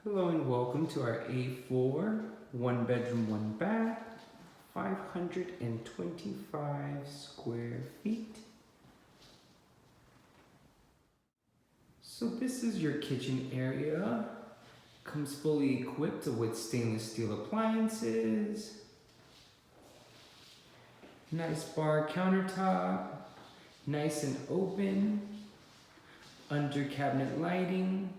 Hello and welcome to our A4, 1 bedroom, 1 bath, 525 square feet. So this is your kitchen area. Comes fully equipped with stainless steel appliances. Nice bar countertop, nice and open, under cabinet lighting.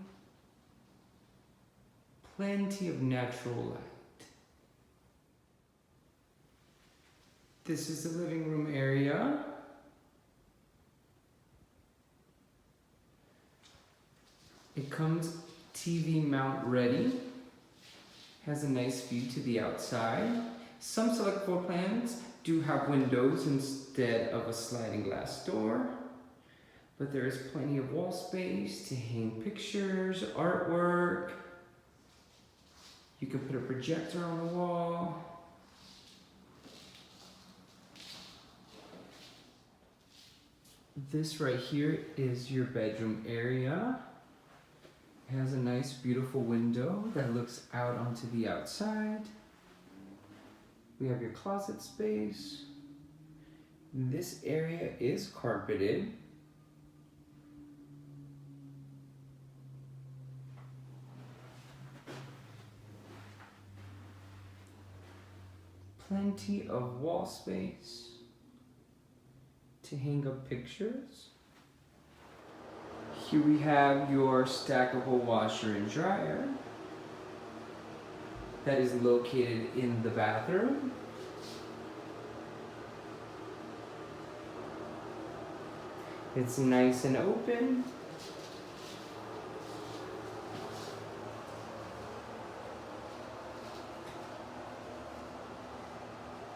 Plenty of natural light. This is the living room area. It comes TV mount ready. Has a nice view to the outside. Some select floor plans do have windows instead of a sliding glass door. But there is plenty of wall space to hang pictures, artwork. You can put a projector on the wall. This right here is your bedroom area. It has a nice beautiful window that looks out onto the outside. We have your closet space. This area is carpeted. Plenty of wall space to hang up pictures. Here we have your stackable washer and dryer that is located in the bathroom. It's nice and open.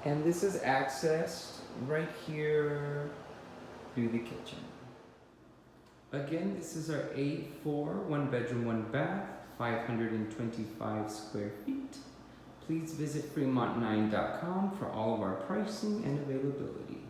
And this is accessed right here through the kitchen. Again, this is our A4, 1 bedroom, 1 bath, 525 square feet. Please visit fremont9.com for all of our pricing and availability.